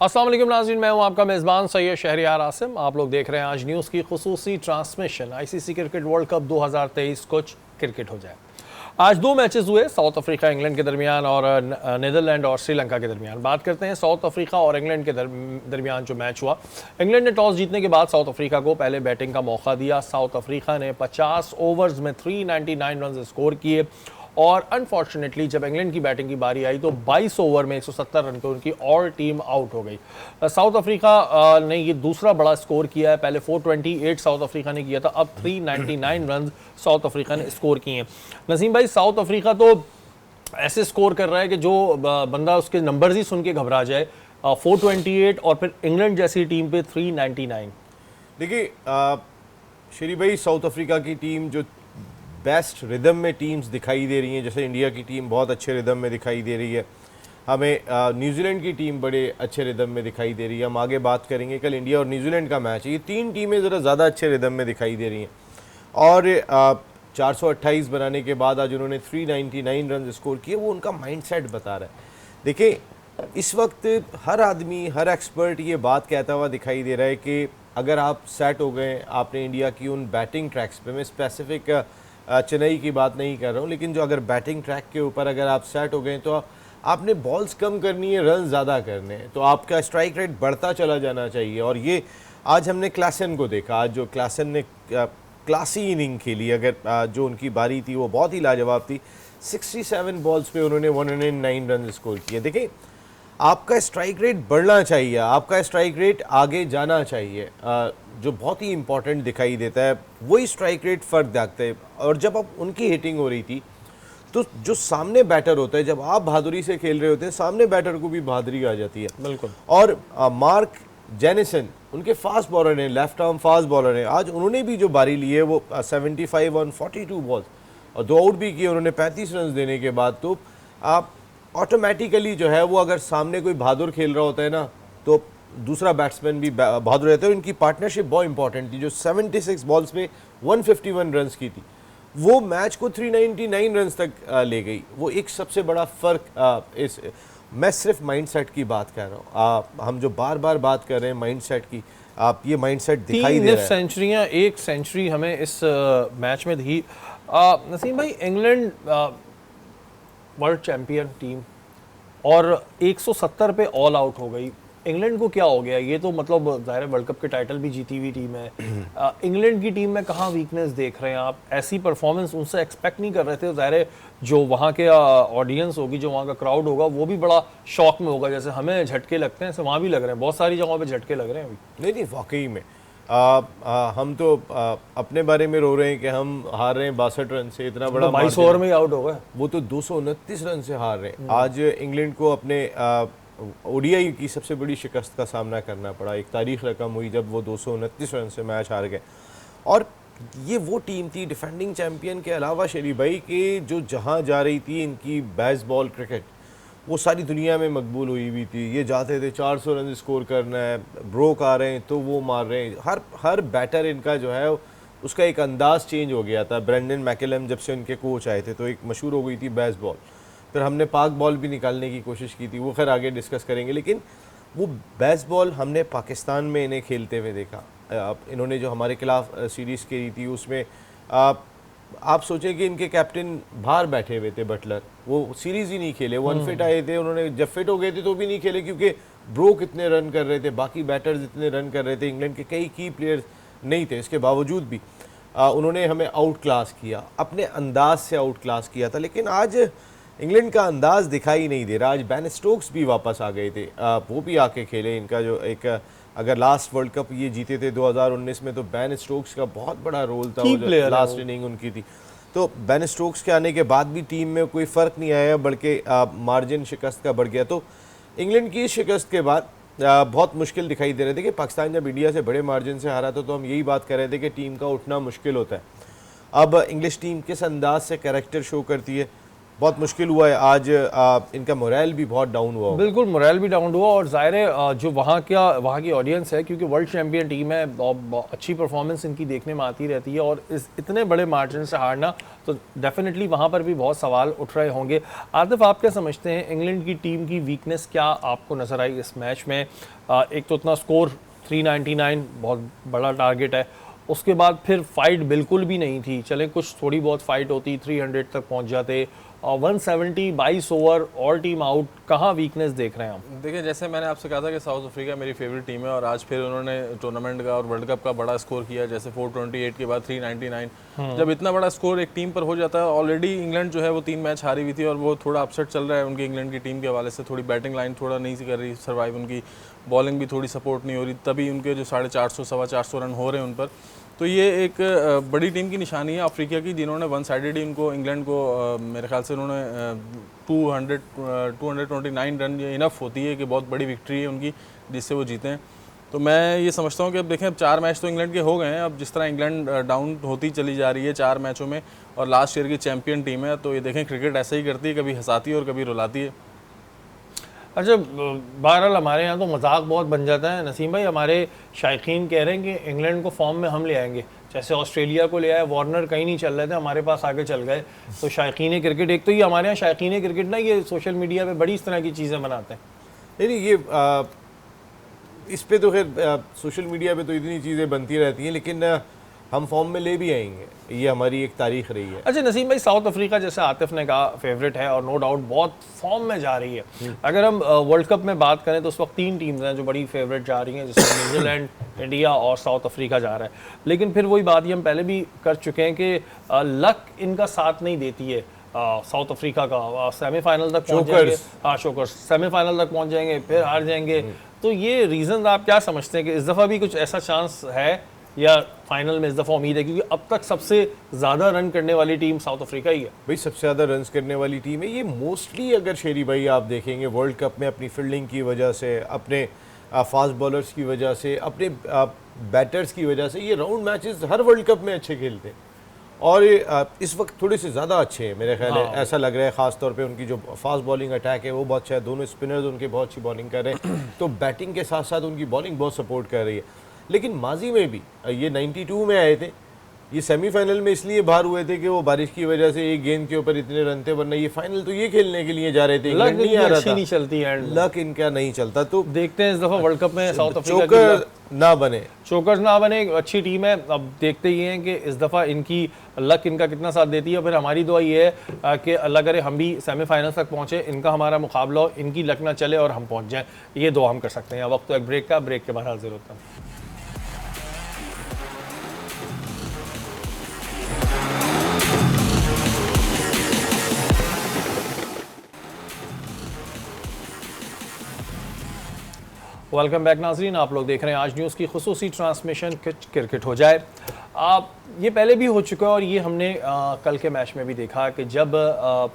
अस्सलाम वालेकुम नाज़रीन, मैं हूं आपका मेज़बान सैयद शहरियार आसिम। आप लोग देख रहे हैं आज न्यूज़ की खुसूसी transmission ICC cricket world cup 2023 कुछ क्रिकेट हो जाए। आज दो मैचेस हुए, साउथ अफ्रीका इंग्लैंड के दरमियान और नीदरलैंड और श्रीलंका के दरमियान। बात करते हैं साउथ अफ्रीका और इंग्लैंड के दरमियान जो मैच हुआ। इंग्लैंड ने टॉस जीतने के बाद साउथ अफ्रीका को पहले बैटिंग का मौका दिया। साउथ अफ्रीका ने 50 ओवर्स में 399 रन स्कोर किए और अनफॉर्चुनेटली जब इंग्लैंड की बैटिंग की बारी आई तो 22 ओवर में 170 रन पे उनकी और टीम आउट हो गई। साउथ अफ्रीका ने ये दूसरा बड़ा स्कोर किया है। पहले 428 साउथ अफ्रीका ने किया था, अब 399 रन साउथ अफ्रीका ने स्कोर किए हैं। नसीम भाई, साउथ अफ्रीका तो ऐसे स्कोर कर रहा है कि जो बंदा उसके नंबर्स ही सुन के घबरा जाए। 428 और फिर इंग्लैंड जैसी टीम पे 399। देखिए श्री भाई, साउथ अफ्रीका की टीम जो बेस्ट रिदम में टीम्स दिखाई दे रही हैं, जैसे इंडिया की टीम बहुत अच्छे रिदम में दिखाई दे रही है, हमें न्यूजीलैंड की टीम बड़े अच्छे रिदम में दिखाई दे रही है। हम आगे बात करेंगे, कल इंडिया और न्यूजीलैंड का मैच है, ये तीन टीमें ज़रा ज़्यादा अच्छे रिदम में दिखाई दे रही हैं। और 428 बनाने के बाद आज उन्होंने 399 रन स्कोर किए, वो उनका माइंडसेट बता रहा है। देखिए, इस वक्त हर आदमी, हर एक्सपर्ट ये बात कहता हुआ दिखाई दे रहा है कि अगर आप सेट हो गए, आपने इंडिया की उन बैटिंग ट्रैक्स पे, मैं स्पेसिफिक चेन्नई की बात नहीं कर रहा हूँ, लेकिन जो अगर बैटिंग ट्रैक के ऊपर अगर आप सेट हो गए तो आपने बॉल्स कम करनी है, रन ज़्यादा करने हैं, तो आपका स्ट्राइक रेट बढ़ता चला जाना चाहिए। और ये आज हमने क्लासन को देखा, आज जो क्लासन ने क्लासी इनिंग खेली, अगर जो उनकी बारी थी वो बहुत ही लाजवाब थी। 67 बॉल्स पे उन्होंने 109 रन स्कोर किए। देखिए, आपका स्ट्राइक रेट बढ़ना चाहिए, आपका स्ट्राइक रेट आगे जाना चाहिए। जो बहुत ही इंपॉर्टेंट दिखाई देता है वही स्ट्राइक रेट फ़र्क देखता है। और जब अब उनकी हिटिंग हो रही थी तो जो सामने बैटर होता है, जब आप बहादुरी से खेल रहे होते हैं, सामने बैटर को भी बहादुरी आ जाती है। बिल्कुल। और मार्क जेनिसन उनके फास्ट बॉलर हैं, लेफ्ट आर्म फास्ट बॉलर हैं। आज उन्होंने भी जो बारी ली है वो 75 ऑन 42 बॉल्स और 2 आउट भी किए उन्होंने 35 रन देने के बाद। तो आप ऑटोमेटिकली जो है वो, अगर सामने कोई बहादुर खेल रहा होता है ना, तो दूसरा बैट्समैन भी बहादुर रहता है। इनकी पार्टनरशिप बहुत इंपॉर्टेंट थी, जो 76 बॉल्स में 151 रन की थी, वो मैच को 399 रन तक ले गई। वो एक सबसे बड़ा फ़र्क इस, मैं सिर्फ माइंडसेट की बात कर रहा हूँ। हम जो बार बार बात कर रहे हैं माइंडसेट की, आप ये माइंडसेट दिखाई दे रहा है। सेंचुरियाँ, एक सेंचुरी हमें इस मैच में दी। नसीम भाई, इंग्लैंड वर्ल्ड चैंपियन टीम और 170 पे ऑल आउट हो गई। इंग्लैंड को क्या हो गया? ये तो मतलब ज़ाहिर है वर्ल्ड कप के टाइटल भी जीती हुई टीम है। इंग्लैंड की टीम में कहाँ वीकनेस देख रहे हैं आप? ऐसी परफॉर्मेंस उनसे एक्सपेक्ट नहीं कर रहे थे। ज़ाहिर है जो वहाँ के ऑडियंस होगी, जो वहाँ का क्राउड होगा, वो भी बड़ा शौक में होगा। जैसे हमें झटके लगते हैं, ऐसे वहाँ भी लग रहे हैं, बहुत सारी जगहों पर झटके लग रहे हैं अभी। नहीं, वाकई में हम तो अपने बारे में रो रहे हैं कि हम हार रहे हैं 62 रन से, इतना बड़ा 22 ओवर में आउट हो गए। वो तो 229 रन से हार रहे हैं। आज इंग्लैंड को अपने ओडीआई की सबसे बड़ी शिकस्त का सामना करना पड़ा। एक तारीख रकम हुई जब वो 229 रन से मैच हार गए। और ये वो टीम थी डिफेंडिंग चैंपियन के अलावा शरीफ भाई के, जो जहाँ जा रही थी इनकी बेसबॉल क्रिकेट, वो सारी दुनिया में मकबूल हुई हुई थी। ये जाते थे 400 रन स्कोर करना है, ब्रोक आ रहे हैं तो वो मार रहे हैं। हर बैटर इनका जो है उसका एक अंदाज़ चेंज हो गया था। ब्रेंडन मैकेलम जब से उनके कोच आए थे तो एक मशहूर हो गई थी बेसबॉल। फिर हमने पाक बॉल भी निकालने की कोशिश की थी, वो खैर आगे डिस्कस करेंगे। लेकिन वो बेसबॉल हमने पाकिस्तान में इन्हें खेलते हुए देखा। इन्होंने जो हमारे खिलाफ सीरीज़ खेली थी उसमें आप सोचें कि इनके कैप्टन बाहर बैठे हुए थे, बटलर, वो सीरीज़ ही नहीं खेले। वो अनफिट आए थे, उन्होंने जब फिट हो गए थे तो भी नहीं खेले, क्योंकि ब्रोक इतने रन कर रहे थे, बाकी बैटर्स इतने रन कर रहे थे, इंग्लैंड के कई की प्लेयर्स नहीं थे। इसके बावजूद भी उन्होंने हमें आउट क्लास किया, अपने अंदाज से आउट क्लास किया था। लेकिन आज इंग्लैंड का अंदाज दिखाई नहीं दे रहा। आज बेन स्टोक्स भी वापस आ गए थे, वो भी आके खेले। इनका जो एक, अगर लास्ट वर्ल्ड कप ये जीते थे 2019 में, तो बेन स्टोक्स का बहुत बड़ा रोल था, वो जो लास्ट इनिंग उनकी थी। तो बेन स्टोक्स के आने के बाद भी टीम में कोई फ़र्क नहीं आया, बल्कि मार्जिन शिकस्त का बढ़ गया। तो इंग्लैंड की शिकस्त के बाद बहुत मुश्किल दिखाई दे रहे थे कि पाकिस्तान जब इंडिया से बड़े मार्जिन से हारा था तो हम यही बात कर रहे थे कि टीम का उठना मुश्किल होता है। अब इंग्लिश टीम किस अंदाज से कैरेक्टर शो करती है, बहुत मुश्किल हुआ है आज। इनका मोरल भी बहुत डाउन हुआ। बिल्कुल मोरल भी डाउन हुआ, और ज़ाहिर है जो वहाँ की ऑडियंस है, क्योंकि वर्ल्ड चैंपियन टीम है, अच्छी परफॉर्मेंस इनकी देखने में आती रहती है, और इस इतने बड़े मार्जिन से हारना तो डेफिनेटली वहाँ पर भी बहुत सवाल उठ रहे होंगे। आतिफ, आप क्या समझते हैं इंग्लैंड की टीम की वीकनेस क्या आपको नज़र आई इस मैच में? एक तो इतना स्कोर 399 बहुत बड़ा टारगेट है, उसके बाद फिर फाइट बिल्कुल भी नहीं थी। चले कुछ थोड़ी बहुत फाइट होती, 300 तक पहुंच जाते, और 170 22 ओवर ऑल टीम आउट। कहाँ वीकनेस देख रहे हैं आप? देखिए, जैसे मैंने आपसे कहा था कि साउथ अफ्रीका मेरी फेवरेट टीम है, और आज फिर उन्होंने टूर्नामेंट का और वर्ल्ड कप का बड़ा स्कोर किया, जैसे 428 के बाद 399। जब इतना बड़ा स्कोर एक टीम पर हो जाता है, ऑलरेडी इंग्लैंड जो है वो 3 मैच हारी हुई थी, और वो थोड़ा अपसेट चल रहा है उनकी इंग्लैंड की टीम के हवाले से। थोड़ी बैटिंग लाइन थोड़ा नहीं सी कर रही सर्वाइव, उनकी बॉलिंग भी थोड़ी सपोर्ट नहीं हो रही, तभी उनके जो 450 425 रन हो रहे हैं उन पर। तो ये एक बड़ी टीम की निशानी है अफ्रीका की, जिन्होंने वन साइडेड इनको इंग्लैंड को मेरे ख्याल से उन्होंने 229 रन, ये इनफ होती है कि बहुत बड़ी विक्ट्री है उनकी जिससे वो जीते हैं। तो मैं ये समझता हूँ कि अब देखें, अब 4 मैच तो इंग्लैंड के हो गए हैं, अब जिस तरह इंग्लैंड डाउन होती चली जा रही है 4 मैचों में, और लास्ट ईयर की चैम्पियन टीम है, तो ये देखें क्रिकेट ऐसे ही करती है, कभी हंसाती है और कभी रुलाती है। अच्छा, बहरहाल हमारे यहाँ तो मजाक बहुत बन जाता है नसीम भाई। हमारे शायकीन कह रहे हैं कि इंग्लैंड को फॉर्म में हम ले आएंगे, जैसे ऑस्ट्रेलिया को ले आए, वार्नर कहीं नहीं चल रहे थे, हमारे पास आगे चल गए। तो शायकीन क्रिकेट, एक तो ये हमारे यहाँ शायकीन क्रिकेट ना, ये सोशल मीडिया पे बड़ी इस तरह की चीज़ें बनाते हैं। नहीं, ये इस पे तो खैर सोशल मीडिया पे तो इतनी चीज़ें बनती रहती हैं, लेकिन हम फॉर्म में ले भी आएंगे, ये हमारी एक तारीख रही है। अच्छा नसीम भाई, साउथ अफ्रीका जैसे आतिफ ने कहा फेवरेट है, और नो डाउट बहुत फॉर्म में जा रही है। अगर हम वर्ल्ड कप में बात करें तो उस वक्त 3 टीम्स हैं जो बड़ी फेवरेट जा रही हैं, जिसमें न्यूजीलैंड, इंडिया और साउथ अफ्रीका जा रहा है। लेकिन फिर वही बात ये हम पहले भी कर चुके हैं कि लक इनका साथ नहीं देती है। साउथ अफ्रीका का सेमीफाइनल तक पहुंच जाएंगे, शोकर्स सेमीफाइनल तक पहुंच जाएंगे, फिर हार जाएंगे। तो ये रीज़न आप क्या समझते हैं कि इस दफ़ा भी कुछ ऐसा चांस है, या फाइनल में इस दफ़ा उम्मीद है? क्योंकि अब तक सबसे ज़्यादा रन करने वाली टीम साउथ अफ्रीका ही है भाई, सबसे ज़्यादा रन करने वाली टीम है ये। मोस्टली अगर शेरी भाई आप देखेंगे वर्ल्ड कप में अपनी फील्डिंग की वजह से, अपने फास्ट बॉलर्स की वजह से, अपने बैटर्स की वजह से ये राउंड मैचेस हर वर्ल्ड कप में अच्छे खेलते हैं, और इस वक्त थोड़े से ज़्यादा अच्छे हैं मेरे ख्याल है। ऐसा लग रहा है ख़ास तौर पे उनकी जो फास्ट बॉलिंग अटैक है वो बहुत अच्छा है, दोनों स्पिनर्स उनके बहुत अच्छी बॉलिंग कर रहे हैं, तो बैटिंग के साथ साथ उनकी बॉलिंग बहुत सपोर्ट कर रही है। लेकिन माजी में भी ये 92 में आए थे, ये सेमीफाइनल में इसलिए बाहर हुए थे कि वो बारिश की वजह से एक गेंद के ऊपर इतने रन थे, वरना ये फाइनल तो ये खेलने के लिए जा रहे थे। लक नहीं आ रहा था, नहीं चलती है, लक इनका नहीं चलता। तो देखते हैं इस दफ़ा वर्ल्ड कप में साउथ अफ्रीका चोकर ना बने, चोकर्स ना बने, अच्छी टीम है। अब देखते ही हैं कि इस दफ़ा इनकी लक इनका कितना साथ देती है। फिर हमारी दुआ ये है कि अल्लाह करे हम भी सेमीफाइनल तक पहुँचे, इनका हमारा मुकाबला हो, इनकी लक ना चले और हम पहुँच जाएँ, ये दुआ हम कर सकते हैं। अब वक्त तो एक ब्रेक का, ब्रेक के बाद हाजिर होता है। वेलकम बैक नाजरीन, आप लोग देख रहे हैं आज न्यूज़ की खुसूसी ट्रांसमिशन क्रिकेट हो जाए। ये पहले भी हो चुका है, और ये हमने कल के मैच में भी देखा कि जब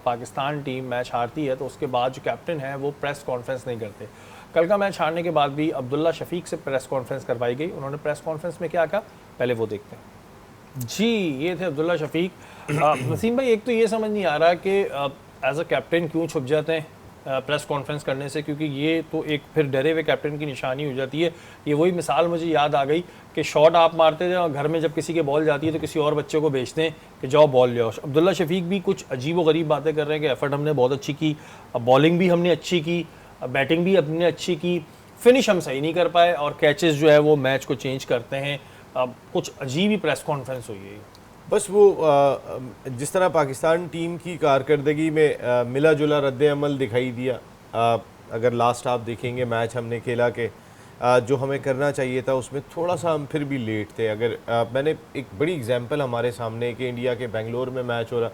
पाकिस्तान टीम मैच हारती है तो उसके बाद जो कैप्टन है वो प्रेस कॉन्फ्रेंस नहीं करते। कल का मैच हारने के बाद भी अब्दुल्ला शफीक से प्रेस कॉन्फ्रेंस करवाई गई। उन्होंने प्रेस कॉन्फ्रेंस में क्या कहा, पहले वो देखते हैं। जी, ये थे अब्दुल्ला शफीक। नसीम भाई, एक तो ये समझ नहीं आ रहा कि एज अ कैप्टन क्यों छुप जाते हैं प्रेस कॉन्फ्रेंस करने से, क्योंकि ये तो एक फिर डरे हुए कैप्टन की निशानी हो जाती है। ये वही मिसाल मुझे याद आ गई कि शॉट आप मारते थे और घर में जब किसी के बॉल जाती है तो किसी और बच्चे को भेजते हैं कि जाओ बॉल ले आओ। अब्दुल्ला शफीक भी कुछ अजीब व गरीब बातें कर रहे हैं कि एफर्ट हमने बहुत अच्छी की, बॉलिंग भी हमने अच्छी की, बैटिंग भी हमने अच्छी की, फिनिश हम सही नहीं कर पाए, और कैचेस जो है वो मैच को चेंज करते हैं। कुछ अजीब ही प्रेस कॉन्फ्रेंस हुई है। बस वो जिस तरह पाकिस्तान टीम की कारकर्दगी में मिला जुला रद्द-ए-अमल दिखाई दिया। अगर लास्ट आप देखेंगे मैच हमने खेला कि जो हमें करना चाहिए था उसमें थोड़ा सा हम फिर भी लेट थे। अगर मैंने एक बड़ी एग्जांपल हमारे सामने कि इंडिया के बेंगलोर में मैच हो रहा,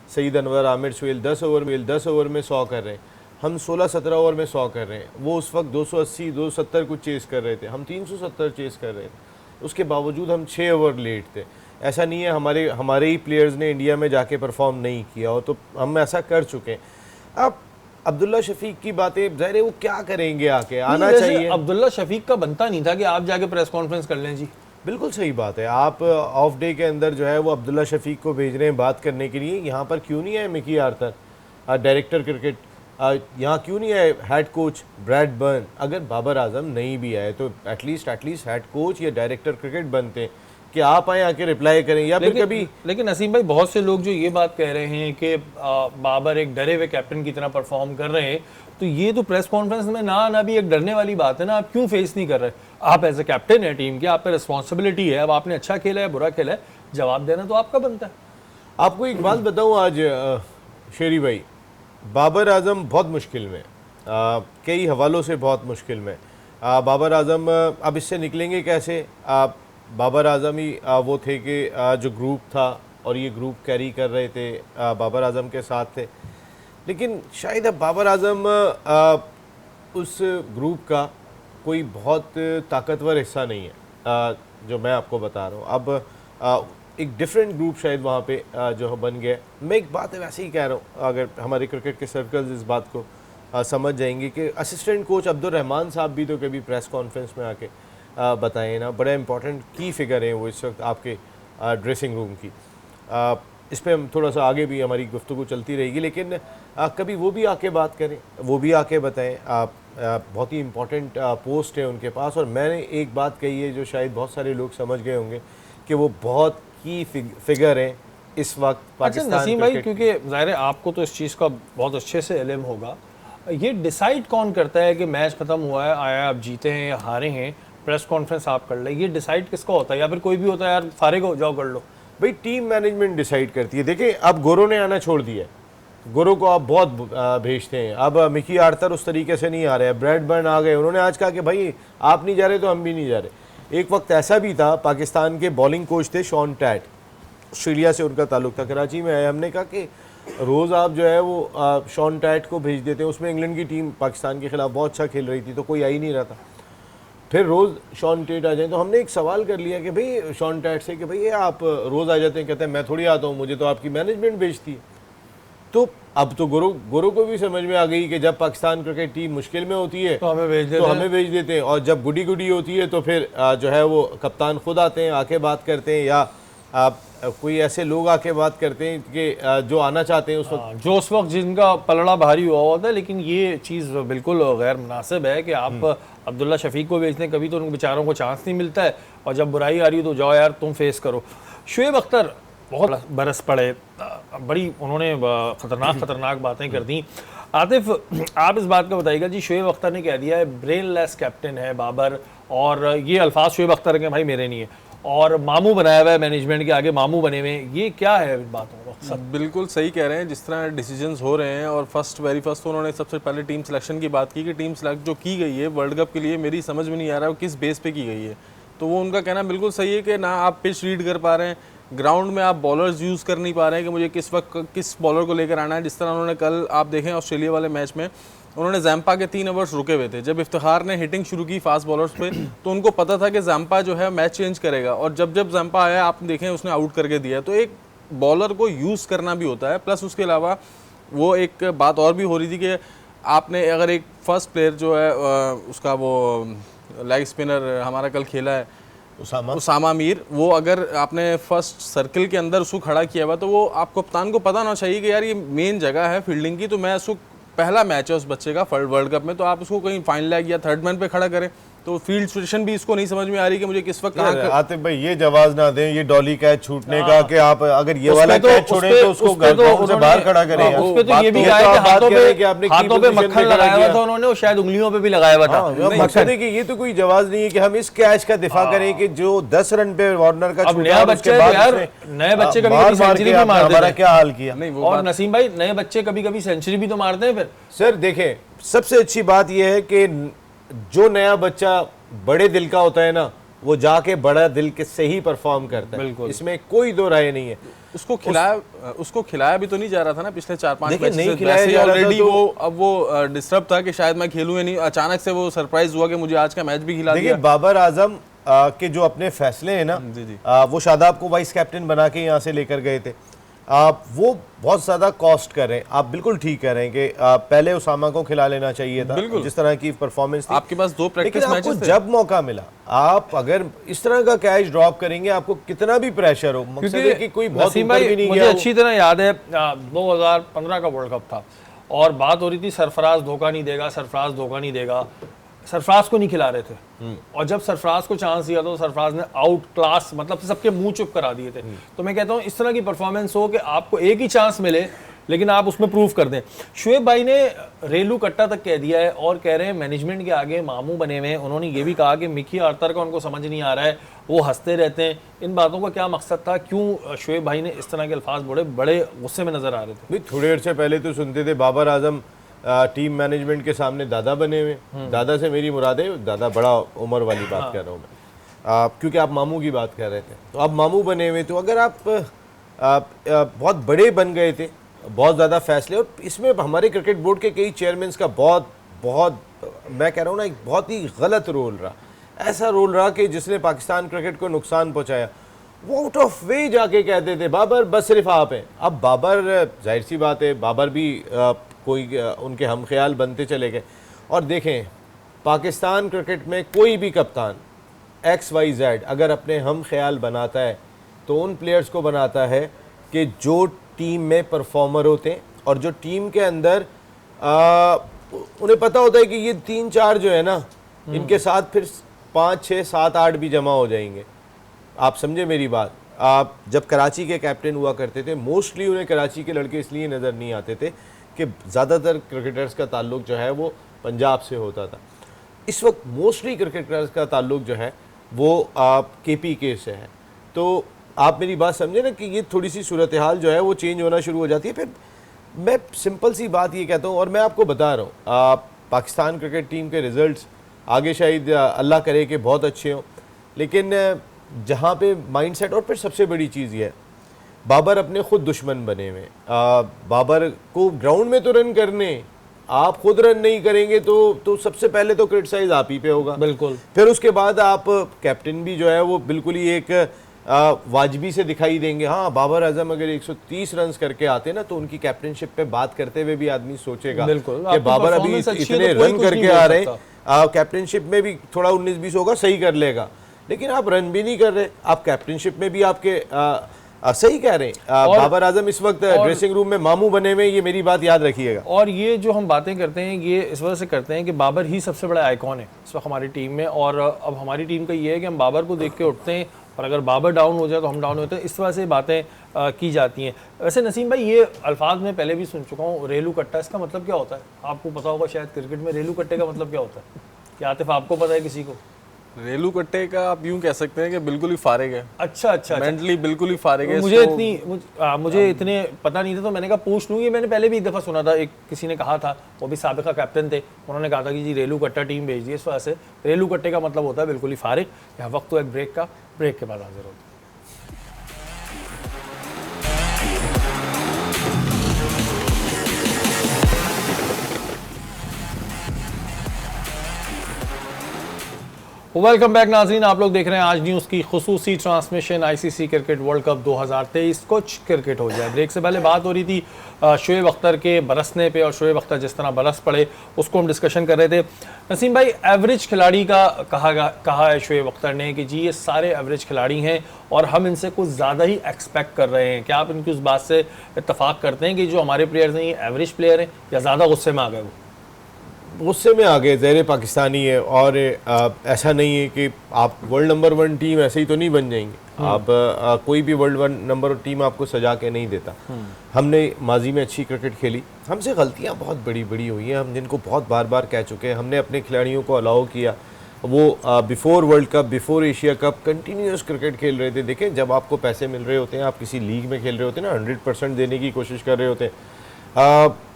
सईद अनवर, आमिर सुहेल 10 ओवर में 100 कर रहे हैं, हम 16-17 ओवर में 100 कर रहे हैं। वो उस वक्त 280 270 कुछ चेस कर रहे थे, हम 370 चेस कर रहे थे, उसके बावजूद हम 6 ओवर लेट थे। ऐसा नहीं है हमारे ही प्लेयर्स ने इंडिया में जाके परफॉर्म नहीं किया हो, तो हम ऐसा कर चुके हैं। अब अब्दुल्ला शफीक की बातें ज़ाहिर है वो क्या करेंगे, आके आना चाहिए। अब्दुल्ला शफीक का बनता नहीं था कि आप जाके प्रेस कॉन्फ्रेंस कर लें। जी बिल्कुल सही बात है। आप ऑफ डे के अंदर जो है वो अब्दुल्ला शफीक को भेज रहे हैं बात करने के लिए, यहाँ पर क्यों नहीं है मिकी आर्थर? डायरेक्टर क्रिकेट यहाँ क्यों नहीं आए हेड कोच ब्रैड बर्न? अगर बाबर आजम नहीं भी आए तो एटलीस्ट हेड कोच या डायरेक्टर क्रिकेट बनते कि आप आए आके रिप्लाई करें, या फिर कभी। लेकिन नसीम भाई, बहुत से लोग जो ये बात कह रहे हैं कि बाबर एक डरे हुए कैप्टन की तरह परफॉर्म कर रहे हैं, तो ये तो प्रेस कॉन्फ्रेंस में ना आना भी एक डरने वाली बात है ना। आप क्यों फेस नहीं कर रहे? आप एज ए कैप्टन है टीम के, आप पे रिस्पॉन्सिबिलिटी है। अब आपने अच्छा खेला है, बुरा खेला है, जवाब देना तो आपका बनता है। आपको एक बात बताऊं आज शेरी भाई, बाबर आजम बहुत मुश्किल में, कई हवालों से बहुत मुश्किल में। बाबर आजम अब इससे निकलेंगे कैसे? बाबर आजम ही वो थे कि जो ग्रुप था और ये ग्रुप कैरी कर रहे थे, बाबर आजम के साथ थे। लेकिन शायद अब बाबर आजम उस ग्रुप का कोई बहुत ताकतवर हिस्सा नहीं है, जो मैं आपको बता रहा हूँ। अब एक डिफरेंट ग्रुप शायद वहाँ पे जो बन गया। मैं एक बात वैसे ही कह रहा हूँ, अगर हमारे क्रिकेट के सर्कल्स इस बात को समझ जाएंगे कि असिस्टेंट कोच अब्दुल रहमान साहब भी तो कभी प्रेस कॉन्फ्रेंस में आके बताएं ना, बड़ा इंपॉर्टेंट की फिगर हैं वो इस वक्त आपके ड्रेसिंग रूम की। इस पर हम थोड़ा सा आगे भी हमारी गुफ्तगू चलती रहेगी, लेकिन कभी वो भी आके बात करें, वो भी आके बताएं। बहुत ही इम्पोर्टेंट पोस्ट है उनके पास। और मैंने एक बात कही है जो शायद बहुत सारे लोग समझ गए होंगे कि वो बहुत की फिगर है इस वक्त पाकिस्तान। अच्छा नसीम भाई, क्योंकि ज़ाहिर है आपको तो इस चीज़ का बहुत अच्छे से इल्म होगा, ये डिसाइड कौन करता है कि मैच ख़त्म हुआ है, आया आप जीते हैं या हारे हैं, प्रेस कॉन्फ्रेंस आप कर ले, ये डिसाइड किसका होता है? या फिर कोई भी होता है यार फारिग हो जाओ कर लो? भाई टीम मैनेजमेंट डिसाइड करती है। देखिए अब गोरो ने आना छोड़ दिया है, गोरो को आप बहुत भेजते हैं। अब मिकी आर्थर उस तरीके से नहीं आ रहे हैं, ब्रैड बर्न आ गए, उन्होंने आज कहा कि भाई आप नहीं जा रहे तो हम भी नहीं जा रहे। एक वक्त ऐसा भी था, पाकिस्तान के बॉलिंग कोच थे शॉन टैट, ऑस्ट्रेलिया से उनका ताल्लुक था, कराची में आए। हमने कहा कि रोज़ आप जो है वो शॉन टैट को भेज देते हैं, उसमें इंग्लैंड की टीम पाकिस्तान के खिलाफ बहुत अच्छा खेल रही थी तो कोई आ ही नहीं रहा था। फिर रोज़ शॉन टैट आ जाए तो हमने एक सवाल कर लिया कि भाई शॉन टैट से कि भाई ये आप रोज़ आ जाते हैं, कहते हैं मैं थोड़ी आता हूँ, मुझे तो आपकी मैनेजमेंट भेजती है। तो अब तो गोरो को भी समझ में आ गई कि जब पाकिस्तान क्रिकेट टीम मुश्किल में होती है तो हमें भेज देते हैं, और जब गुडी होती है तो फिर जो है वो कप्तान खुद आते हैं, आके बात करते हैं, या कोई ऐसे लोग आके बात करते हैं कि जो आना चाहते हैं उस वक्त, जो उस वक्त जिनका पलड़ा भारी हुआ होता है। लेकिन ये चीज़ बिल्कुल गैर मुनासिब है कि आप अब्दुल्ला शफीक को भेजते हैं, कभी तो उन बेचारों को चांस नहीं मिलता है, और जब बुराई आ रही है तो जाओ यार तुम फेस करो। शुएब अख्तर बहुत बरस पड़े, बड़ी उन्होंने खतरनाक बातें कर दी। आतिफ, आप इस बात का बताइएगा जी, शुएब अख्तर ने कह दिया है ब्रेनलेस कैप्टन है बाबर, और ये अल्फाज शुएब अख्तर के भाई मेरे नहीं है, और मामू बनाया हुआ है मैनेजमेंट के आगे, मामू बने हुए हैं। ये क्या है इन बातों का? बिल्कुल सही कह रहे हैं, जिस तरह डिसीजंस हो रहे हैं। और वेरी फर्स्ट तो उन्होंने सबसे पहले टीम सिलेक्शन की बात की कि टीम सिलेक्ट जो की गई है वर्ल्ड कप के लिए, मेरी समझ में नहीं आ रहा है वो किस बेस पे की गई है। तो वो उनका कहना बिल्कुल सही है कि ना आप पिच रीड कर पा रहे हैं, ग्राउंड में आप बॉलर्स यूज़ कर नहीं पा रहे हैं कि मुझे किस वक्त किस बॉलर को लेकर आना है। जिस तरह उन्होंने कल आप देखें ऑस्ट्रेलिया वाले मैच में उन्होंने जैम्पा के 3 ओवर्स रुके हुए थे। जब इफ्तिखार ने हिटिंग शुरू की फास्ट बॉलर्स पे तो उनको पता था कि जैम्पा जो है मैच चेंज करेगा, और जब जैम्पा आया आप देखें उसने आउट करके दिया। तो एक बॉलर को यूज़ करना भी होता है। प्लस उसके अलावा वो एक बात और भी हो रही थी कि आपने अगर एक फर्स्ट प्लेयर जो है उसका वो लेग स्पिनर हमारा कल खेला है उसामा मीर, वो अगर आपने फर्स्ट सर्कल के अंदर उसको खड़ा किया हुआ तो वो आपको कप्तान को पता होना चाहिए कि यार ये मेन जगह है फील्डिंग की, तो मैं उसको पहला मैच है उस बच्चे का वर्ल्ड कप में, तो आप उसको कहीं फाइनल लेग या थर्ड मैन पे खड़ा करें। तो फील्ड सिचुएशन भी इसको नहीं समझ में आ रही कि मुझे किस वक्त आतिफ भाई ये जवाब ना दें ये डॉली कैच छूटने का कि आप अगर ये वाला कैच छोड़ें तो उसको ग्राउंड से बाहर खड़ा करें। उस पे तो ये भी कहा है कि हाथों पे मक्खन लगाया हुआ था उन्होंने, और शायद उंगलियों पे भी लगाया हुआ था। मकसद है कि ये तो कोई जवाब नहीं है कि हम इस कैच का दिफा करें कि जो 10 रन पे वार्नर का छूटा, नया बच्चे यार, नए बच्चे कभी सेंचुरी भी मारते हैं, हमारा क्या हाल किया। और नसीम भाई नए बच्चे कभी सेंचुरी भी तो मारते हैं। फिर सर देखें, सबसे अच्छी बात यह है कि जो नया बच्चा बड़े दिल का होता है ना, वो जाके बड़ा दिल के से ही परफॉर्म करता है, इसमें कोई दो राय नहीं है। उसको खिलाया भी तो नहीं जा रहा था ना पिछले 4-5 मैच नहीं खिलाया जा रहा था, वो अब वो डिस्टर्ब था कि शायद मैं खेलूं या नहीं, अचानक से वो सरप्राइज हुआ कि मुझे आज का मैच भी खिला दिया। देखिए बाबर आजम के जो अपने फैसले हैं ना, वो शादाब को वाइस कैप्टन बना के यहाँ से लेकर गए थे, वो बहुत ज़्यादा कॉस्ट कर रहे हैं। आप बिल्कुल ठीक कह रहे हैं कि पहले उसामा को खिला लेना चाहिए था, जिस तरह की परफॉर्मेंस थी। आपके पास 2 प्रैक्टिस लेकिन मैचेस आपको थे। जब मौका मिला, आप अगर इस तरह का कैच ड्रॉप करेंगे, आपको कितना भी प्रेशर हो, मकसद है कि कोई बहुत नसीम ऊपर भाई, भी नहीं मुझे गया अच्छी तरह याद है 2015 का वर्ल्ड कप था और बात हो रही थी सरफराज धोखा नहीं देगा, सरफराज धोखा नहीं देगा। सरफराज को नहीं खिला रहे थे और जब सरफराज को चांस दिया तो सरफराज ने आउट क्लास मतलब सबके मुंह चुप करा दिए थे। तो मैं कहता हूं इस तरह की परफॉर्मेंस हो कि आपको एक ही चांस मिले लेकिन आप उसमें प्रूव कर दें। शुएब भाई ने रेलू कट्टा तक कह दिया है और कह रहे हैं मैनेजमेंट के आगे मामू बने हुए हैं। उन्होंने ये भी कहा कि मिकी आर्थर का उनको समझ नहीं आ रहा है, वो हंसते रहते हैं। इन बातों का क्या मकसद था, क्यों शुएब भाई ने इस तरह के अल्फाज बड़े गुस्से में नजर आ रहे थे? थोड़े अर्से पहले तो सुनते थे बाबर आजम टीम मैनेजमेंट के सामने दादा बने हुए। दादा से मेरी मुराद है, दादा बड़ा उम्र वाली बात कर रहा हूँ मैं, क्योंकि आप मामू की बात कर रहे थे। तो आप मामू बने हुए, तो अगर आप बहुत बड़े बन गए थे, बहुत ज़्यादा फैसले, और इसमें हमारे क्रिकेट बोर्ड के कई चेयरमैन का बहुत मैं कह रहा हूँ ना, एक बहुत ही गलत रोल रहा। ऐसा रोल रहा कि जिसने पाकिस्तान क्रिकेट को नुकसान पहुँचाया। वो आउट ऑफ वे जाके कहते थे बाबर बस सिर्फ आप हैं। अब बाबर, जाहिर सी बात है, बाबर भी कोई उनके हम ख्याल बनते चले गए। और देखें, पाकिस्तान क्रिकेट में कोई भी कप्तान XYZ अगर अपने हम ख्याल बनाता है तो उन प्लेयर्स को बनाता है कि जो टीम में परफॉर्मर होते हैं और जो टीम के अंदर उन्हें पता होता है कि ये 3-4 जो है ना, इनके साथ फिर 5, 6, 7, 8 भी जमा हो जाएंगे। आप समझे मेरी बात? आप जब कराची के कैप्टन हुआ करते थे, मोस्टली उन्हें कराची के लड़के इसलिए नज़र नहीं आते थे कि ज़्यादातर क्रिकेटर्स का ताल्लुक जो है वो पंजाब से होता था। इस वक्त मोस्टली क्रिकेटर्स का ताल्लुक जो है वो KPK से है। तो आप मेरी बात समझे ना कि ये थोड़ी सी सूरत हाल जो है वो चेंज होना शुरू हो जाती है। फिर मैं सिंपल सी बात ये कहता हूँ, और मैं आपको बता रहा हूँ, पाकिस्तान क्रिकेट टीम के रिज़ल्ट्स आगे शायद अल्लाह करे कि बहुत अच्छे हों, लेकिन जहाँ पे माइंडसेट, और फिर सबसे बड़ी चीज़ ये है, बाबर अपने खुद दुश्मन बने हुए। बाबर को ग्राउंड में तो रन करने, आप खुद रन नहीं करेंगे तो सबसे पहले तो क्रिटिसाइज आप ही पे होगा। बिल्कुल। फिर उसके बाद आप कैप्टन भी जो है वो बिल्कुल ही एक वाजबी से दिखाई देंगे। हाँ, बाबर आजम अगर 130 रन करके आते ना तो उनकी कैप्टनशिप पे बात करते हुए भी आदमी सोचेगा कि बाबर अभी इतने रन करके आ रहे हैं, कैप्टनशिप में भी थोड़ा 19-20 होगा, सही कर लेगा। लेकिन आप रन भी नहीं कर रहे, आप कैप्टनशिप में भी आपके सही कह रहे हैं। बाबर आजम इस वक्त ड्रेसिंग रूम में मामू बने हुए, ये मेरी बात याद रखिएगा। और ये जो हम बातें करते हैं ये इस वजह से करते हैं कि बाबर ही सबसे बड़ा आइकॉन है इस वक्त हमारी टीम में। और अब हमारी टीम का ये है कि हम बाबर को देख के उठते हैं और अगर बाबर डाउन हो जाए तो हम डाउन होते हैं। इस तरह से बातें की जाती हैं। वैसे नसीम भाई, ये अल्फाज में पहले भी सुन चुका हूँ, रेलू कट्टा, इसका मतलब क्या होता है? आपको पता होगा शायद क्रिकेट में रेलू कट्टे का मतलब क्या होता है? क्या आतिफ आपको पता है किसी को? रेलू कट्टे का आप यूं कह सकते हैं कि बिल्कुल ही फारिग है। अच्छा। मेंटली बिल्कुल ही फारिग है। मुझे इतने पता नहीं था, तो मैंने कहा पूछ लूँ। ये मैंने पहले भी एक दफ़ा सुना था, एक किसी ने कहा था, वो भी साबिका कैप्टन थे, उन्होंने कहा था कि जी रेलू कट्टा टीम भेज दी। इस वजह से रेलू कट्टे का मतलब होता है बिल्कुल ही फारिग। यहाँ वक्त तो एक ब्रेक का, ब्रेक के बाद हाजिर होता है। वेलकम बैक नाज़रीन, आप लोग देख रहे हैं आज न्यूज़ की खुसूसी transmission ICC cricket world cup 2023। कुछ क्रिकेट हो जाए। ब्रेक से पहले बात हो रही थी शुएब अख्तर के बरसने पे, और शुएब अख्तर जिस तरह बरस पड़े उसको हम डिस्कशन कर रहे थे। नसीम भाई, एवरेज खिलाड़ी का कहा है शुएब अख्तर ने कि जी ये सारे एवरेज खिलाड़ी हैं और हम इनसे कुछ ज़्यादा ही एक्सपेक्ट कर रहे हैं। क्या आप इनकी उस बात से इत्तफाक करते हैं कि जो हमारे प्लेयर्स हैं ये एवरेज प्लेयर हैं, या ज़्यादा गुस्से में आ गए? वो गुस्से में आ गए, ज़हर पाकिस्तानी है, और ऐसा नहीं है कि आप वर्ल्ड नंबर 1 टीम ऐसे ही तो नहीं बन जाएंगे। आप कोई भी वर्ल्ड नंबर टीम आपको सजा के नहीं देता। हमने माजी में अच्छी क्रिकेट खेली, हमसे गलतियां बहुत बड़ी बड़ी हुई हैं, हम जिनको बहुत बार बार कह चुके हैं। हमने अपने खिलाड़ियों को अलाउ किया, वो before world cup, before Asia cup continuous cricket खेल रहे थे। देखें, जब आपको पैसे मिल रहे होते हैं, आप किसी लीग में खेल रहे होते हैं ना, 100% देने की कोशिश कर रहे होते हैं,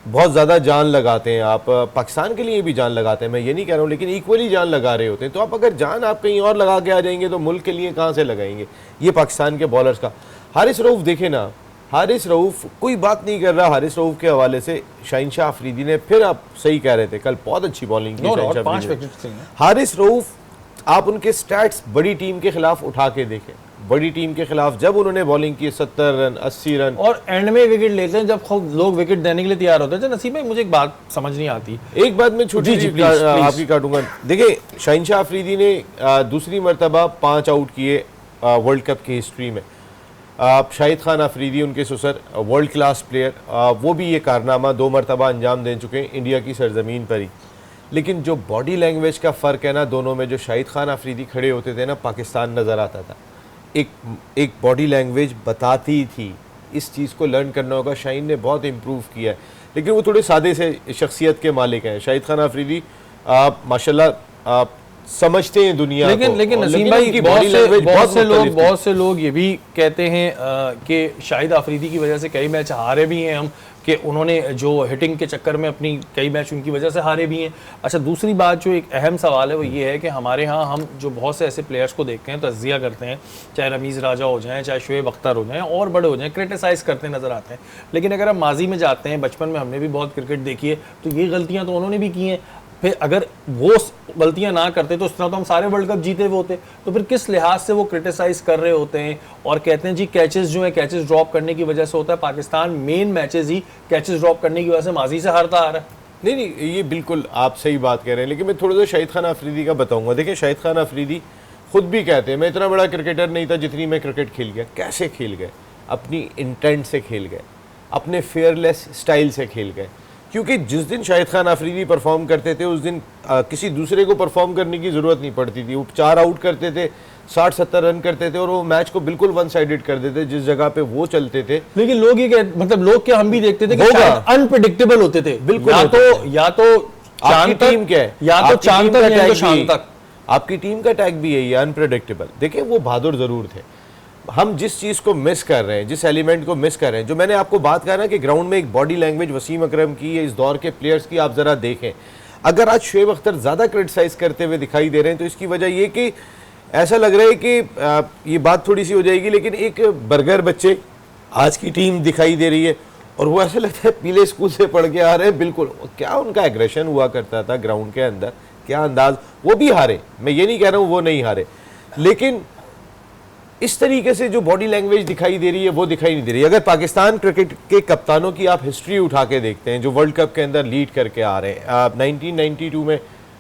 बहुत ज़्यादा जान लगाते हैं। आप पाकिस्तान के लिए भी जान लगाते हैं, मैं ये नहीं कह रहा हूँ, लेकिन इक्वली जान लगा रहे होते हैं। तो आप अगर जान आप कहीं और लगा के आ जाएंगे तो मुल्क के लिए कहाँ से लगाएंगे? ये पाकिस्तान के बॉलर्स का। हारिस रऊफ देखे ना, हारिस रऊफ कोई बात नहीं कर रहा हारिस रऊफ के हवाले से। शाहिनशाह अफरीदी ने, फिर आप सही कह रहे थे, कल बहुत अच्छी बॉलिंग की हारिस रऊफ। आप उनके स्टैट्स बड़ी टीम के खिलाफ उठा के देखें, बड़ी टीम के खिलाफ जब उन्होंने बॉलिंग की 70 रन 80 रन, और एंड में विकेट लेते हैं जब खुद लोग विकेट देने के लिए तैयार होते हैं। तो नसीब भाई मुझे एक बात समझ नहीं आती। एक बात मैं छोटी सी आपकी काटूंगा। देखिए शाहिनशाह अफरीदी ने दूसरी मरतबा 5 आउट किए वर्ल्ड कप की हिस्ट्री में। शाहिद खान अफरीदी उनके ससुर वर्ल्ड क्लास प्लेयर, वो भी ये कारनामा 2 मरतबा अंजाम दे चुके हैं इंडिया की सरजमीन पर ही। लेकिन जो बॉडी लैंग्वेज का फ़र्क है ना दोनों में, जो शाहिद खान अफरीदी खड़े होते थे ना, पाकिस्तान नज़र आता था। एक बॉडी लैंग्वेज बताती थी। इस चीज़ को लर्न करना होगा। शाहीन ने बहुत इम्प्रूव किया है, लेकिन वो थोड़े सादे से शख्सियत के मालिक हैं। शाहिद खान अफरीदी माशाल्लाह समझते हैं दुनिया को। लेकिन नसीम भाई बहुत से लोग ये भी कहते हैं कि शाहिद अफरीदी की वजह से कई मैच हारे भी हैं हम, कि उन्होंने जो हिटिंग के चक्कर में अपनी कई मैच उनकी वजह से हारे भी हैं। अच्छा, दूसरी बात जो एक अहम सवाल है वो ये है कि हमारे यहाँ हम जो बहुत से ऐसे प्लेयर्स को देखते हैं, तज़किया करते हैं, चाहे रमीज़ राजा हो जाएं, चाहे शुएब अख्तर हो जाएं और बड़े हो जाएं, क्रिटिसाइज़ करते नज़र आते हैं। लेकिन अगर हम माजी में जाते हैं, बचपन में हमने भी बहुत क्रिकेट देखी है, तो ये गलतियाँ तो उन्होंने भी की हैं। फिर अगर वो गलतियां ना करते तो इस तरह तो हम सारे वर्ल्ड कप जीते हुए होते। तो फिर किस लिहाज से वो क्रिटिसाइज कर रहे होते हैं और कहते हैं जी कैचेस जो है कैचेस ड्रॉप करने की वजह से होता है। Pakistan main matches he catches drop करने की वजह से माजी से हारता आ रहा है। नहीं, ये बिल्कुल आप सही बात कह रहे हैं, लेकिन मैं थोड़ा सा शाहिद खान अफरीदी का बताऊंगा। देखिए शाहिद खान अफरीदी खुद भी कहते हैं मैं इतना बड़ा क्रिकेटर नहीं था जितनी मैं क्रिकेट खेल गया। कैसे खेल गए? अपनी इंटेंट से खेल गए, अपने फेयरलेस स्टाइल से खेल गए। क्योंकि जिस दिन शाहिद खान अफरीदी परफॉर्म करते थे उस दिन किसी दूसरे को परफॉर्म करने की ज़रूरत नहीं पड़ती थी। वो 4 आउट करते थे, 60-70 रन करते थे और वो मैच को बिल्कुल वन साइडेड कर देते जिस जगह पे वो चलते थे। लेकिन लोग ये मतलब लोग क्या हम भी देखते थे कि अनप्रेडिक्टेबल होते थे। बिल्कुल, या तो आपकी टीम क्या है, या तो चांद तक या तो शाम तक। आपकी टीम का टैग भी यही है, अनप्रेडिक्टेबल। देखिए वो बहादुर जरूर थे। हम जिस चीज़ को मिस कर रहे हैं, जिस एलिमेंट को मिस कर रहे हैं, जो मैंने आपको बात कहा ना कि ग्राउंड में एक बॉडी लैंग्वेज वसीम अकरम की, इस दौर के प्लेयर्स की आप ज़रा देखें। अगर आज शुएब अख्तर ज़्यादा क्रिटिसाइज़ करते हुए दिखाई दे रहे हैं तो इसकी वजह ये कि ऐसा लग रहा है कि ये बात थोड़ी सी हो जाएगी, लेकिन एक बर्गर बच्चे आज की टीम दिखाई दे रही है और वो ऐसा लगता है पीले स्कूल से पढ़ के आ रहे हैं। बिल्कुल, क्या उनका एग्रेशन हुआ करता था ग्राउंड के अंदर, क्या अंदाज। वो भी हारे, मैं ये नहीं कह रहा हूँ वो नहीं हारे, लेकिन इस तरीके से जो बॉडी लैंग्वेज दिखाई दे रही है वो दिखाई नहीं दे रही। अगर पाकिस्तान क्रिकेट के कप्तानों की आप हिस्ट्री उठा के देखते हैं जो वर्ल्ड कप के अंदर लीड करके आ रहे हैं, 1992 में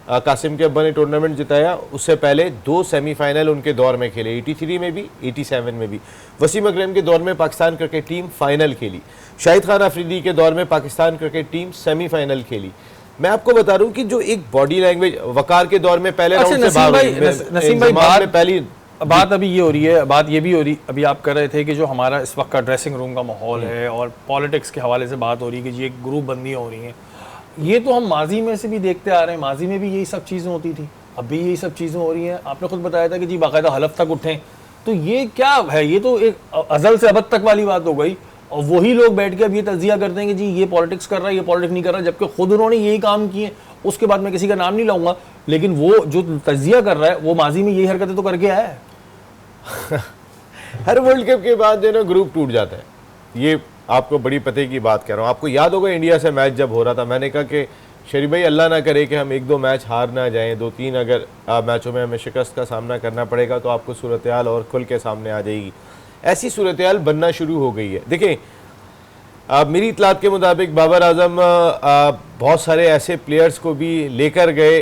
कासिम के अब्बा ने टूर्नामेंट जिताया, उससे पहले 2 सेमीफाइनल उनके दौर में खेले, 83 में भी 87 में भी। वसीम अकरम के दौर में पाकिस्तान क्रिकेट टीम फाइनल खेली। शाहिद खान अफरीदी के दौर में पाकिस्तान क्रिकेट टीम सेमीफाइनल खेली। मैं आपको बता रहा हूँ कि जो एक बॉडी लैंग्वेज, वकार के दौर में पहले राउंड से बाहर पहली बात अभी ये हो रही है, बात ये भी हो रही, अभी आप कर रहे थे कि जो हमारा इस वक्त का ड्रेसिंग रूम का माहौल है और पॉलिटिक्स के हवाले से बात हो रही है कि जी एक ग्रुप बंदियाँ हो रही हैं। ये तो हम माजी में से भी देखते आ रहे हैं, माजी में भी यही सब चीज़ें होती थी, अब भी यही सब चीज़ें हो रही हैं। आपने खुद बताया था कि जी बाकायदा हलफ तक उठें, तो ये क्या है? ये तो एक अज़ल से अबद तक वाली बात हो गई। और वही लोग बैठ के अब ये तज्जिया करते हैं कि जी ये पॉलिटिक्स कर रहा है, ये पॉलिटिक्स नहीं कर रहा, जबकि खुद उन्होंने यही काम किए। उसके बाद मैं किसी का नाम नहीं लाऊंगा, लेकिन वो जो तज्जिया कर रहा है वो माजी में यही हरकतें तो करके आया है। हर वर्ल्ड कप के बाद जो है ना ग्रुप टूट जाता है। ये आपको बड़ी पते की बात कह रहा हूँ। आपको याद होगा इंडिया से मैच जब हो रहा था, मैंने कहा कि शरीफ भाई अल्लाह ना करे कि हम 1-2 मैच हार ना जाएं, 2-3 अगर मैचों में हमें शिकस्त का सामना करना पड़ेगा तो आपको सूरत हाल और खुल के सामने आ जाएगी। ऐसी सूरत हाल बनना शुरू हो गई है। देखें, मेरी इतलात के मुताबिक बाबर आजम बहुत सारे ऐसे प्लेयर्स को भी लेकर गए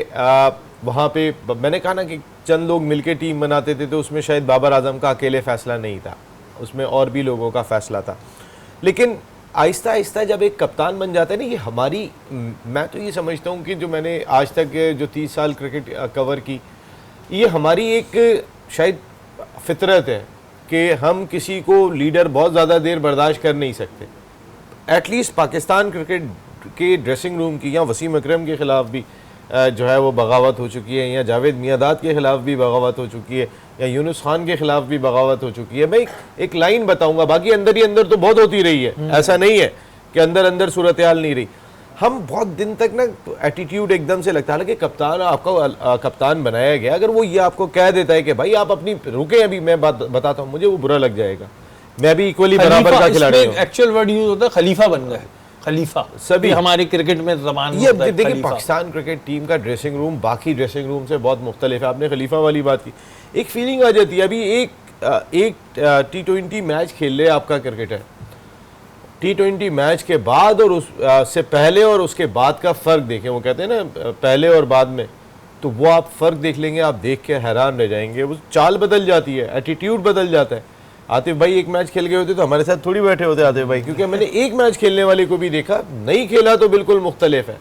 वहाँ पे। मैंने कहा ना कि चंद लोग मिलकर टीम बनाते थे, तो उसमें शायद बाबर आजम का अकेले फ़ैसला नहीं था, उसमें और भी लोगों का फ़ैसला था। लेकिन आहिस्ता आहिस्ता जब एक कप्तान बन जाता है ना, ये हमारी, मैं तो ये समझता हूँ कि जो मैंने आज तक जो 30 साल क्रिकेट कवर की, ये हमारी एक शायद फितरत है कि हम किसी को लीडर बहुत ज़्यादा देर बर्दाश्त कर नहीं सकते। एटलीस्ट पाकिस्तान क्रिकेट के ड्रेसिंग रूम की, या वसीम अकरम के ख़िलाफ़ भी जो है वो बगावत हो चुकी है, या जावेद मियादाद के ख़िलाफ़ भी बगावत हो चुकी है, या यूनुस खान के ख़िलाफ़ भी बगावत हो चुकी है। मैं एक लाइन बताऊंगा, बाकी अंदर ही अंदर तो बहुत होती रही है, ऐसा नहीं है कि अंदर अंदर सूरत हाल नहीं रही। हम बहुत दिन तक ना एटीट्यूड एकदम से लगता है कि कप्तान, आपका कप्तान बनाया गया, अगर वो ये आपको कह देता है कि भाई आप अपनी रुके, अभी मैं बात बताता हूँ, मुझे वो बुरा लग जाएगा। मैं भी इक्वली बराबर का खिलाड़ी हूँ। एक्चुअल वर्ड यूज होता है खलीफा बन गए, खलीफा सभी हमारे क्रिकेट में ज़बान ये देखिए पाकिस्तान क्रिकेट टीम का ड्रेसिंग रूम बाकी ड्रेसिंग रूम से बहुत मुख्तलिफ है। आपने खलीफा वाली बात की, एक फीलिंग आ जाती है। अभी एक T20 मैच खेल ले आपका क्रिकेटर, T20 मैच के बाद और उस से पहले और उसके बाद का फ़र्क देखें, वो कहते हैं ना पहले और बाद में, तो वो आप फ़र्क देख लेंगे, आप देख के हैरान रह जाएंगे। वो चाल बदल जाती है, एटीट्यूड बदल जाता है। आतिफ भाई एक मैच खेल गए होते तो हमारे साथ थोड़ी बैठे होते आतिफ भाई, क्योंकि मैंने एक मैच खेलने वाले को भी देखा, नहीं खेला तो बिल्कुल मुख्तलिफ है,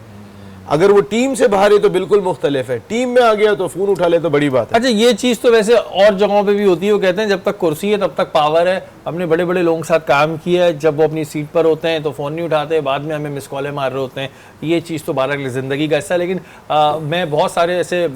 अगर वो टीम से बाहर है तो बिल्कुल मुख्तलिफ है, टीम में आ गया तो फ़ोन उठा ले तो बड़ी बात है। अच्छा, ये चीज़ तो वैसे और जगहों पे भी होती है, वो कहते हैं जब तक कुर्सी है तब तक पावर है। हमने बड़े बड़े लोगों के साथ काम किया है, जब वो अपनी सीट पर होते हैं तो फ़ोन नहीं उठाते, बाद में हमें मिस कॉलें मार रहे होते हैं। ये चीज़ तो बारह की ज़िंदगी का हिस्सा है। लेकिन मैं बहुत सारे ऐसे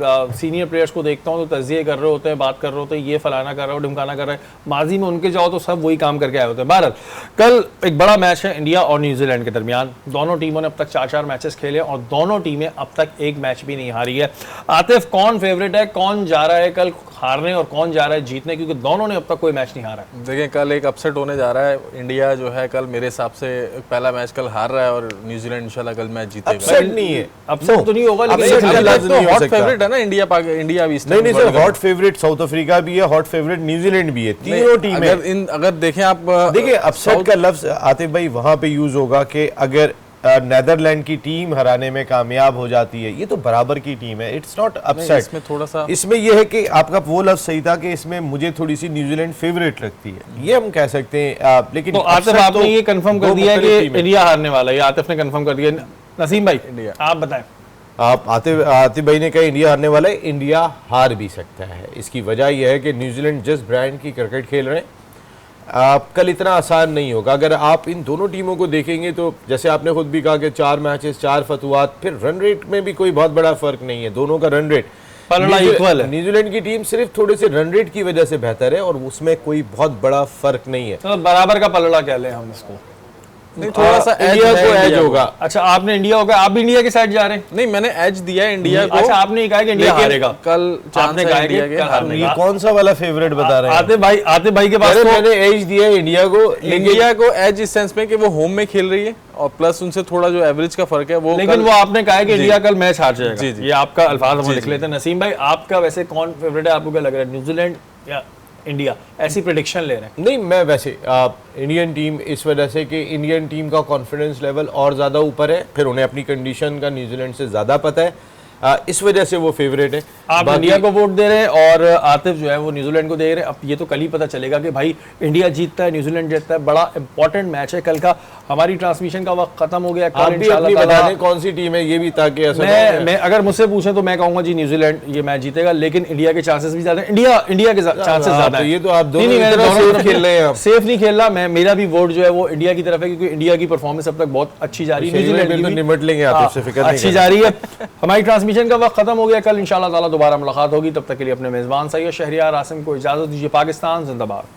सीनियर प्लेयर्स को देखता हूँ तो तज़िये कर रहे होते हैं, बात कर रहे होते हैं, ये फलाना कर रहा हो, ढिमकाना कर रहा है, माजी में उनके जाओ तो सब वही काम करके आए होते हैं। बहरहाल कल एक बड़ा मैच है इंडिया और न्यूजीलैंड के दरमियान। दोनों टीमों ने अब तक 4-4 मैचेस खेले और दोनों टीमें अब तक एक मैच भी नहीं हारी है। आतिफ, कौन फेवरेट है, कौन जा रहा है कल हारने और कौन जा रहा है जीतने, क्योंकि दोनों ने अब तक कोई मैच नहीं हारा है। देखिए कल एक अपसेट होने जा रहा है। इंडिया जो है कल मेरे हिसाब से पहला मैच कल हार रहा है और न्यूजीलैंड इंशाल्लाह कल मैच जीतेगा। अपसेट नहीं है, अपसेट तो नहीं होगा, लेकिन upset का लफ्ज़ नहीं हो हॉट सकता। फेवरेट है ना इंडिया इंडिया भी। नहीं sir, hot favourite south Africa भी है, हॉट फेवरेट न्यूजीलैंड भी है, तीनों टीमें। अगर देखें आप, देखिए अपसेट का लफ्ज आतिफ भाई वहां पे यूज होगा कि अगर नेदरलैंड की टीम हराने में कामयाब हो जाती है, ये तो बराबर की टीम है, इट्स नॉट अपसेट। इसमें थोड़ा सा इसमें यह है कि आपका वो लफ्ज सही था कि इसमें मुझे थोड़ी सी न्यूजीलैंड फेवरेट लगती है, ये हम कह सकते हैं। लेकिन तो आतिफ आपने ये कंफर्म कर दिया कि इंडिया हारने वाला है, आतिफ ने कंफर्म कर दिया। नसीम भाई इंडिया, आप बताएं। आप आतिफ भाई ने कहा इंडिया हारने वाला है, इंडिया हार भी सकता है। इसकी वजह यह है कि न्यूजीलैंड जिस ब्रांड की क्रिकेट खेल रहे हैं, कल इतना आसान नहीं होगा। अगर आप इन दोनों टीमों को देखेंगे तो जैसे आपने खुद भी कहा कि 4 मैचेस 4 फतवात, फिर रन रेट में भी कोई बहुत बड़ा फर्क नहीं है, दोनों का रन रेट इक्वल है। न्यूजीलैंड की टीम सिर्फ थोड़े से रन रेट की वजह से बेहतर है और उसमें कोई बहुत बड़ा फर्क नहीं है। तो बराबर का पलड़ा कह लें हम इसको, नहीं थोड़ा सा इंडिया को एज होगा। अच्छा, आपने इंडिया होगा, आप भी इंडिया के साइड जा रहे हैं? नहीं, मैंने एज दिया है इंडिया को। अच्छा, आपने ये कहा कि इंडिया हारेगा कल, आपने कहा कि इंडिया के हारने ये का। कौन सा वाला फेवरेट बता रहे हैं? आतिफ भाई के पास अरे तो मैंने एज दिया है इंडिया को, इंडिया को एज इस सेंस में कि वो होम में खेल रही है और प्लस उनसे थोड़ा जो एवरेज का फर्क है वो, लेकिन वो आपने कहा है कि इंडिया कल मैच हार जाएगा। जी, जी। ये आपका अल्फाज हम लिख लेते हैं। नसीम भाई, आपका वैसे कौन फेवरेट है, आपको क्या लग रहा है, न्यूजीलैंड या इंडिया? ऐसी प्रेडिक्शन ले रहे हैं? नहीं, मैं वैसे इंडियन टीम इस वजह से कि इंडियन टीम का कॉन्फिडेंस लेवल और ज़्यादा ऊपर है, फिर उन्हें अपनी कंडीशन का न्यूजीलैंड से ज़्यादा पता है, इस वजह से वो फेवरेट है। आप इंडिया को वोट दे रहे हैं और आतिफ जो है वो न्यूजीलैंड को दे रहे हैं। अब ये तो कल ही पता चलेगा कि भाई इंडिया जीतता है न्यूजीलैंड जीतता है। बड़ा इंपॉर्टेंट मैच है कल का। हमारी ट्रांसमिशन का वक्त खत्म हो गया। आप भी अपनी बता दें कौन सी टीम है ये भी, ताकि ऐसा मैं अगर मुझसे पूछें तो मैं कहूंगा जी न्यूजीलैंड ये मैच जीतेगा, लेकिन इंडिया के चांसेस भी ज्यादा है। इंडिया के चांसेस ज्यादा है। ये तो आप दोनों सेफ खेल रहे हैं। सेफ नहीं खेल रहा मैं, मेरा भी वोट जो है वो इंडिया की तरफ है, क्योंकि इंडिया की परफॉर्मेंस अब तक बहुत अच्छी जा रही है। न्यूजीलैंड तो निपट लेंगे, आप से फिक्र नहीं अच्छी जा रही है। हमारी ट्रांसमिशन का वक्त खत्म हो गया। कल इंशाल्लाह ताला दोबारा मुलाकात होगी। तब तक के लिए अपने मेजबान सैयद शहरियार आसिम को इजाजत दीजिए। पाकिस्तान जिंदाबाद।